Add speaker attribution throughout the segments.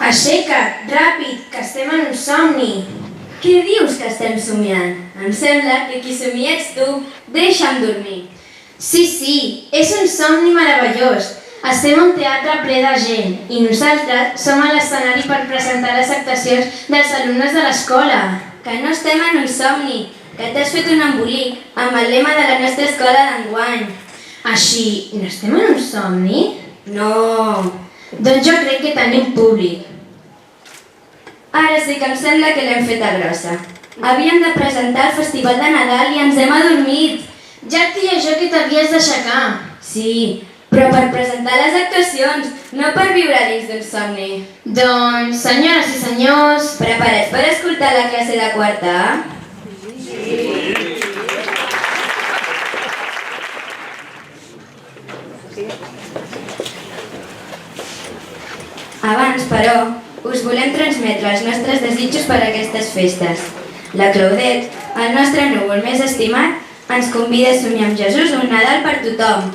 Speaker 1: Aixeca't, ràpid, que estem en un somni.
Speaker 2: Què dius que estem somiant? Em sembla que qui somia ets tu. Deixa'm dormir.
Speaker 1: Sí, és un somni meravellós. Estem a un teatre ple de gent i nosaltres som a l'escenari per presentar les actuacions dels alumnes de l'escola.
Speaker 2: Que no estem en un somni, que t'has fet un embolic amb el lema de la nostra escola d'enguany.
Speaker 1: Així, no estem en un somni?
Speaker 2: No.
Speaker 1: Doncs jo crec que tenim públic.
Speaker 2: Ara sí que em sembla que l'hem feta grossa. Havíem de presentar el Festival de Nadal i ens hem adormit.
Speaker 1: Ja et deia jo que t'havies d'aixecar.
Speaker 2: Sí, però per presentar les actuacions, no per viure dins d'un somni.
Speaker 1: Doncs, senyores i senyors...
Speaker 2: Preparats per escoltar la classe de quarta?
Speaker 1: Sí.
Speaker 2: Abans, però, us volem transmetre els nostres desitjos per a aquestes festes. La Claudette, el nostre núvol més estimat, ens convida a somiar amb Jesús un Nadal per tothom.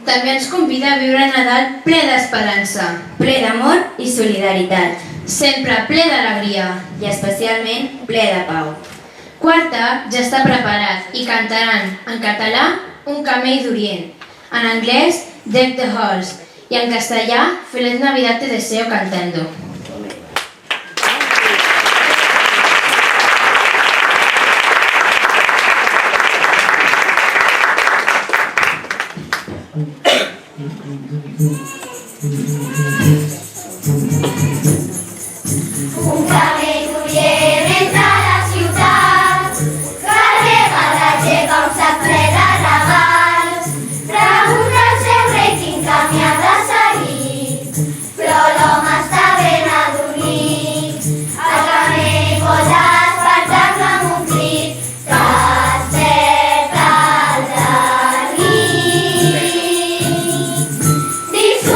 Speaker 1: També ens convida a viure un Nadal ple d'esperança,
Speaker 2: ple d'amor i solidaritat,
Speaker 1: sempre ple d'alegria
Speaker 2: i especialment ple de pau.
Speaker 1: Quarta ja està preparat i cantaran en català Un camell d'Orient, en anglès Deck the Halls i en castellà Feliz Navidad te deseo cantando.
Speaker 3: Un camell d'Orient entra a la ciutat, carrega la gent un sac ple de regals, pregunta al seu rei quin camí ha de seguir, però l'home està ben adormit. El camell posa espectacle amb un crit que desperta el desig.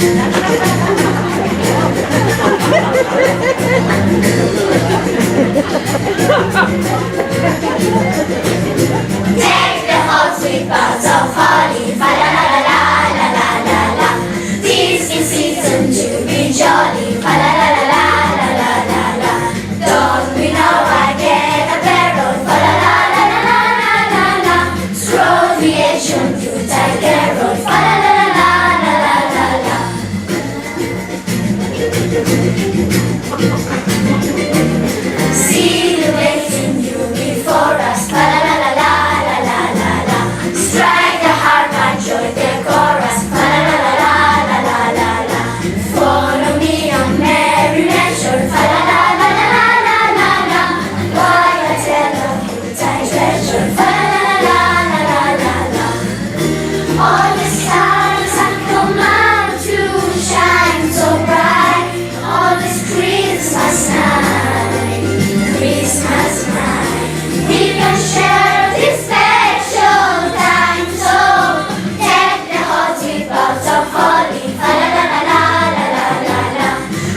Speaker 3: Deck the halls with boughs of holly, fa la la la la la la la la. 'Tis the season to be jolly, fa la la la la la la la la. Don't we know I get a barrel, fa la la la la la la la la. Stroll the edge on Yuletide carol, fa la la la la la la la la. See the waiting you before us, fa la la la la la la la la. Strike the harp and join the chorus, fa la la la la la la la la. Follow me on merry measure, fa la la la la la la la la. While I tell of Yuletide treasure, fa la la la la la la la. All the stars have come out to shine so bright. All this Christmas night, Christmas night. We can share this special time. So deck the halls with boughs of holly, fa la la la la la la la la.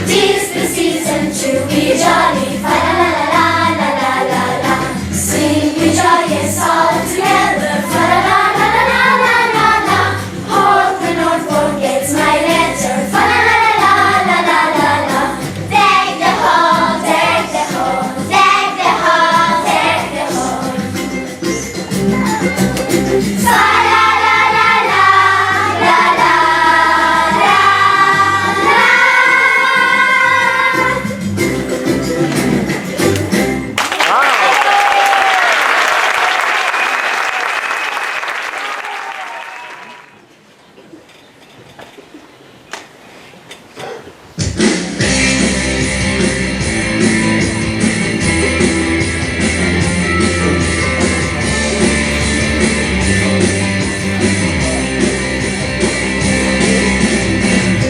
Speaker 3: 'Tis the season to be jolly, fa la la la la la la la la. Sing with joyous all together, fa la la la la la la la la. Hope the North forgets my letter, fa la la la la la la la. Deck the hall, deck the hall, deck the hall, deck the hall. Fa la la la la la la la la.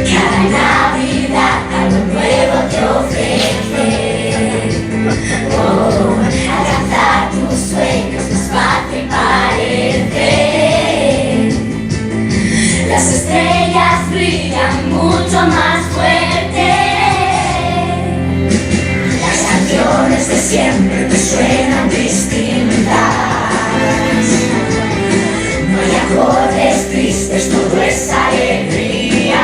Speaker 3: Cada Navidad algo nuevo te ofrece. Oh, alcanzar tus sueños más fácil parece. Las estrellas brillan mucho más fuerte. Las canciones de siempre te suenan distintas. No hay acordes tristes, todo es alegría.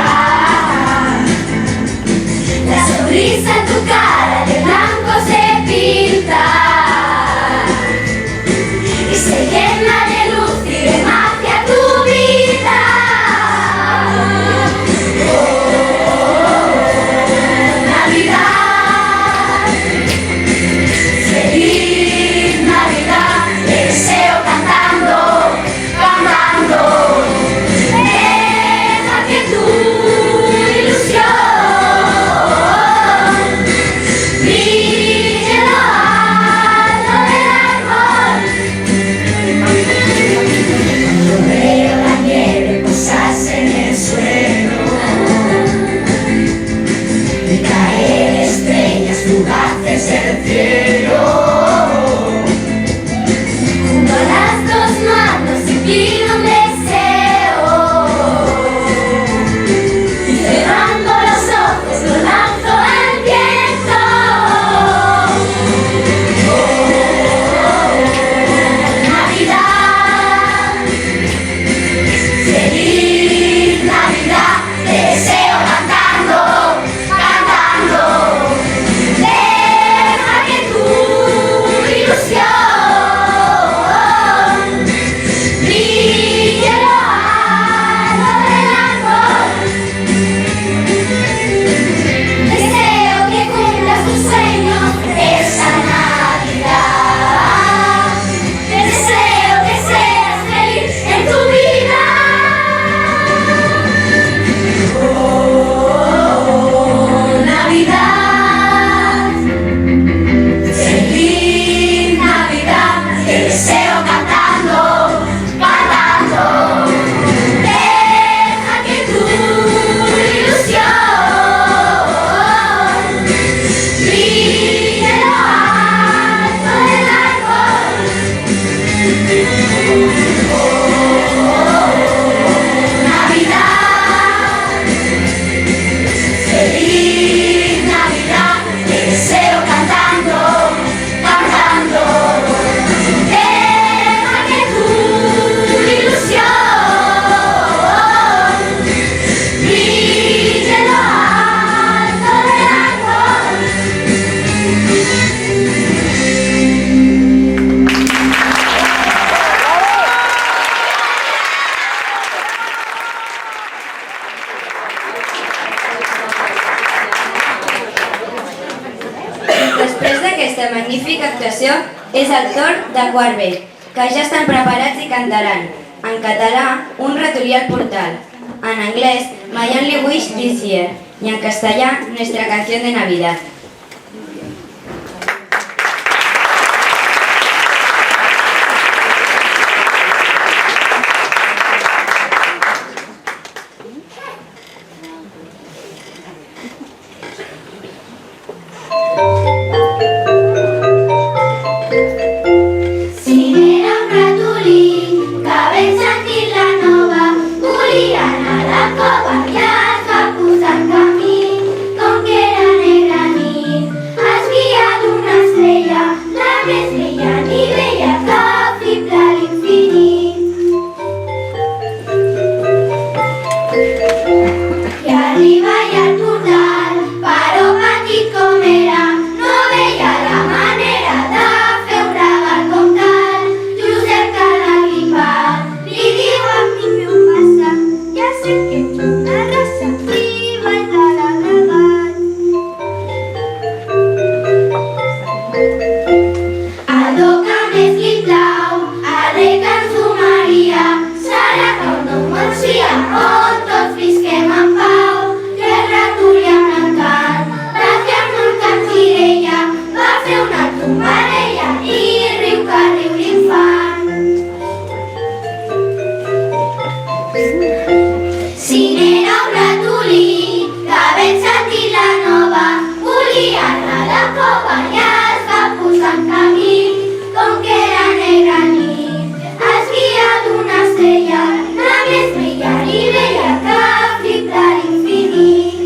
Speaker 3: La sonrisa en tu cara de blanco se pinta y se llena de luz y de magia tu vida. Oh, Navidad, feliz Navidad, te deseo cantando, cantando. Deja que tu ilusión brille en lo alto del árbol. Yo veo la nieve posarse en el suelo y caer estrellas fugaces del cielo. Junto a las dos manos y pido un deseo y cerrando los ojos lo lanzo al viento. Oh, Navidad, feliz Navidad, te deseo cantando, cantando.
Speaker 2: aquesta magnífica actuació és el torn de quart B, que ja estan preparats i cantaran. En català, Un ratolí al portal. En anglès, My Only Wish This Year. Y en castellà, Nuestra canción de Navidad.
Speaker 3: Si n'era un ratolí que ben sentit la nova volia anar a la cova i es va posar en camí. Com que era negra nit, es guia d'una estrella, la més bella ni veia que fibla a l'infinit. I arriba i al portal, però petit com era, no veia la manera de fer un regal com tal. Josep que l'ha gripat, li diu a mi meu passa, ja sé que ets una raça i vaig de l'agregat. Adó que més li plau, arre que ens ho Maria, serà que un nou món sia on tots visquem en pau. I el ratolí amb l'encant de fer-ne un cant cirella va fer una tombarella i riu que riu l'infant. Si n'era un ratolí que ben sentit la nova volia anar a la cova i es va posar en camí. Com que era negra nit, es guia d'una estrella, la més bella i veia que fibla a l'infinit.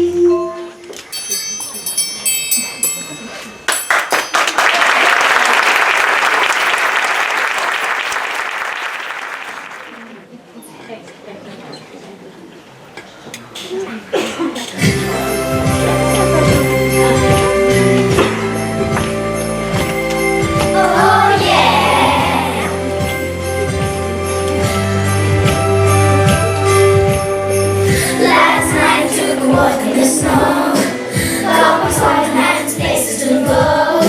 Speaker 3: Oh yeah! Last night took a walk in the snow. Always finding nice places to go.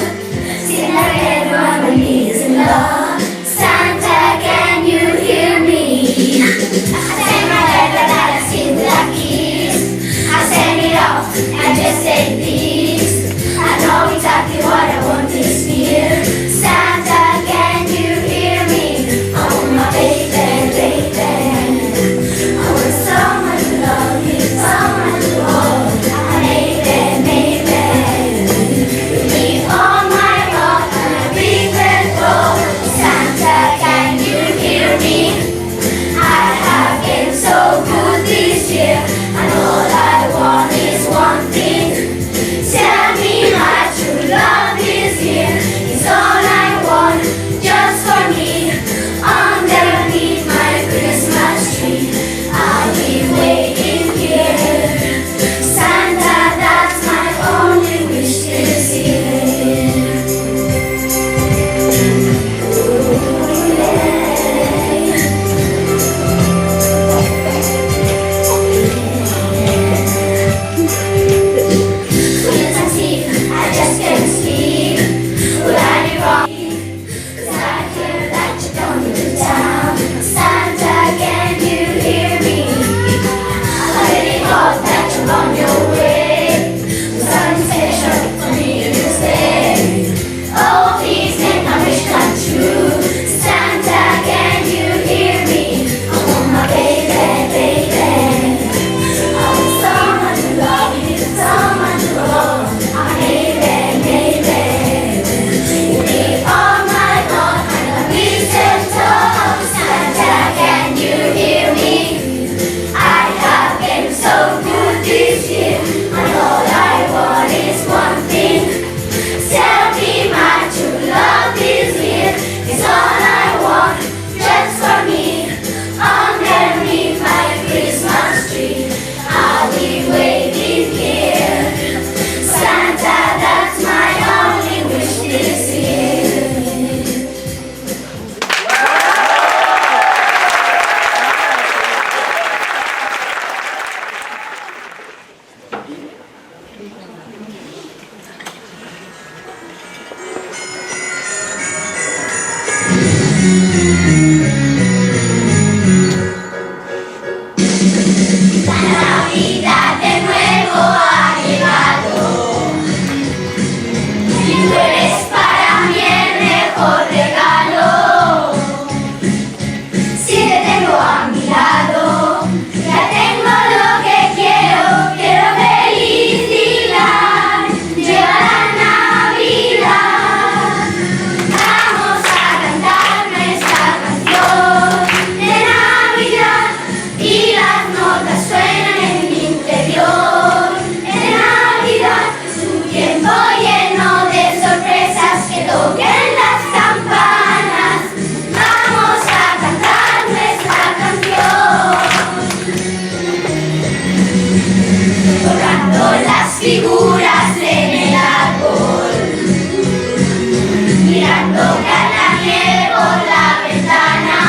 Speaker 3: Sitting there getting on my knees in love. Santa, can you hear me? I send my letter that I see the keys. figuras en el árbol, mirando caer la nieve por la ventana,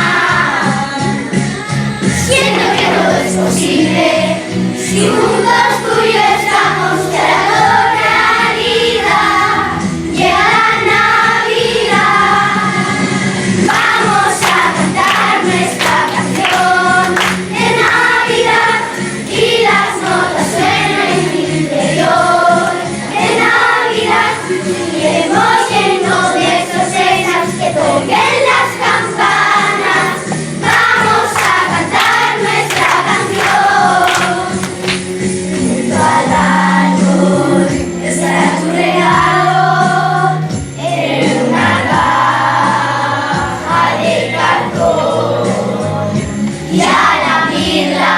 Speaker 3: siento que todo es posible, si juntos tú y yo estamos creando realidad, llega la Navidad. Vamos a cantar nuestra canción de Navidad y las notas suenan en mi interior de Navidad. Iremos llenos de sorpresas que toquen las campanas. Vamos a cantar nuestra canción. Junto al árbol estará tu regalo en una caja de cartón. Y al abrirla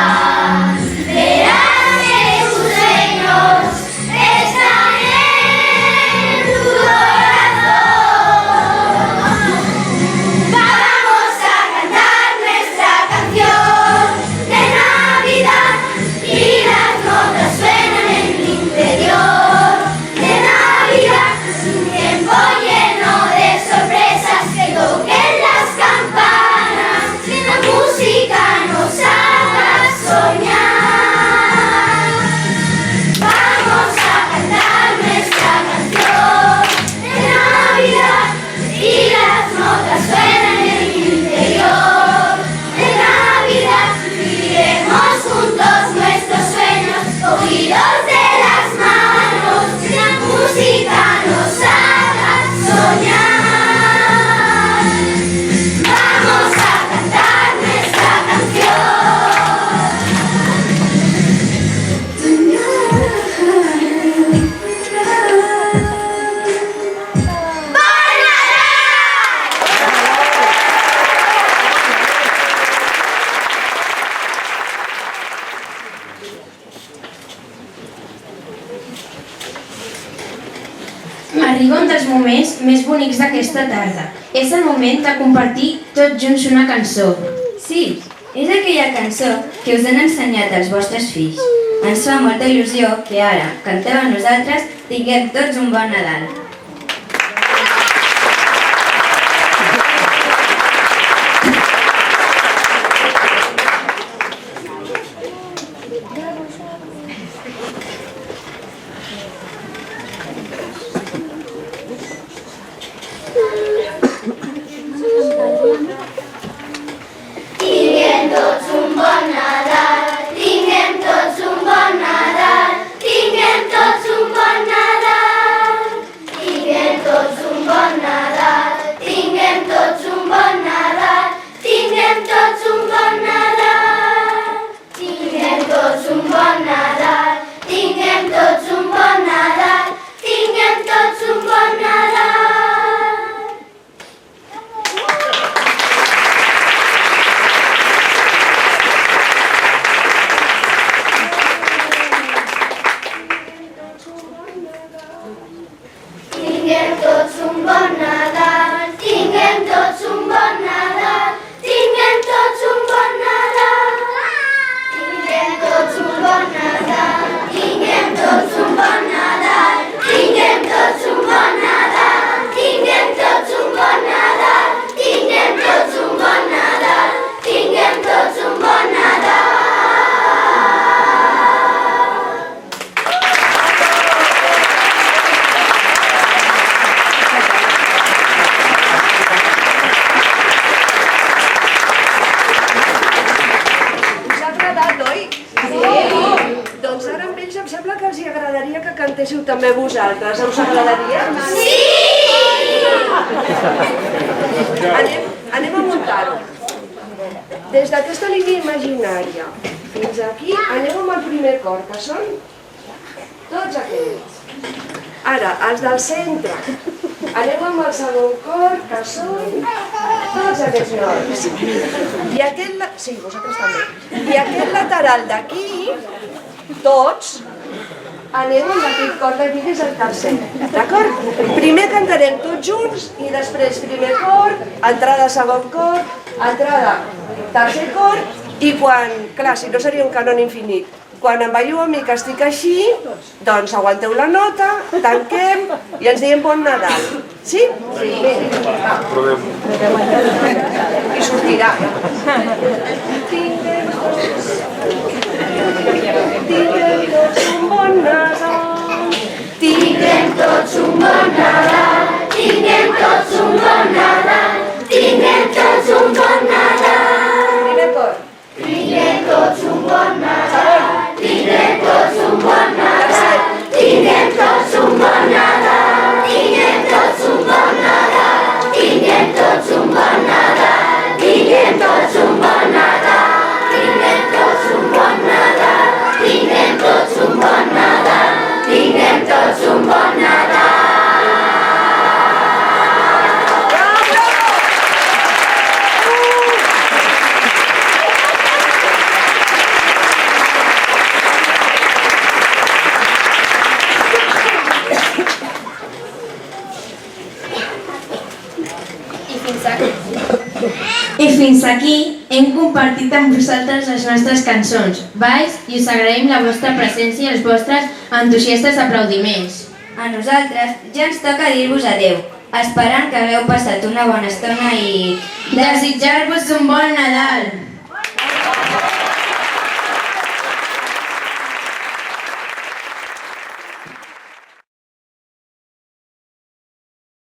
Speaker 3: verás que tus sueños están en tu corazón. Vamos a cantar nuestra canción de Navidad y las notas suenan en mi interior de Navidad. Un tiempo lleno de sorpresas que toquen las campanas, que la música nos haga soñar. Vamos a cantar nuestra canción de Navidad y las notas suenan en mi interior de Navidad. Viviremos juntos nuestros sueños, cogidos de las manos, que la música nos haga soñar. Vamos a cantar nuestra canción.
Speaker 1: Arriba un dels moments més bonics d'aquesta tarda. És el moment de compartir tots junts una cançó.
Speaker 2: Sí, és aquella cançó que us han ensenyat els vostres fills. Ens fa molta il·lusió que ara, canteu a nosaltres, tinguem tots un bon Nadal.
Speaker 3: Tinguem tots un bon Nadal, tinguem tots un bon Nadal, tinguem tots un bon Nadal, tinguem tots un bon Nadal, tinguem tots un bon Nadal, tinguem tots un bon Nadal, tinguem tots un bon Nadal, tinguem tots un bon Nadal, tinguem tots un bon Nadal. Tinguem tots un bon Nadal, tinguem tots un bon Nadal, tinguem tots un bon Nadal. Tinguem tots un bon Nadal, tinguem tots un bon Nadal, tinguem tots un bon Nadal, tinguem tots un bon Nadal, tinguem tots un bon Nadal, tinguem tots un bon Nadal.
Speaker 4: Us ha agradat, oi? Sí! Doncs ara amb ells em sembla que els agradaria que cantéssiu també vosaltres. Us agradaria?
Speaker 3: Sí!
Speaker 4: Anem a muntar-ho. Des d'aquesta línia imaginària fins aquí anem amb el primer cor, que són tots aquells. Ara, els del centre. Anem amb el segon cor, que són tots aquests nois. I aquest... Sí, vosaltres també. I aquest lateral d'aquí, tots, anem amb aquest cor d'aquí, que és el tercer. D'acord? Primer cantarem tots junts i després primer cor, entrada segon cor, entrada tercer cor I quan, clar, si no seria un cànon infinit, quan em veieu a mi que estic així, doncs aguanteu la nota, tanquem i ens diem bon Nadal. Sí? Sí. I sortirà. Tinguem tots un bon Nadal.
Speaker 3: Tinguem tots un bon Nadal, tinguem tots un bon Nadal, tinguem tots un bon Nadal.
Speaker 4: Primer cor.
Speaker 3: Tinguem tots un bon Nadal, tinguem tots un bon Nadal, tinguem tots un bon Nadal, tinguem tots un bon Nadal, tinguem tots un bon Nadal, tinguem tots un bon Nadal, tinguem tots un bon Nadal, tinguem tots un bon Nadal, tinguem tots un bon Nadal.
Speaker 1: I fins aquí hem compartit amb vosaltres les nostres cançons, balls i us agraïm la vostra presència i els vostres entusiastes aplaudiments.
Speaker 2: A nosaltres ja ens toca dir-vos adeu, esperant que hagueu passat una bona estona i
Speaker 1: Desitjar-vos un bon Nadal!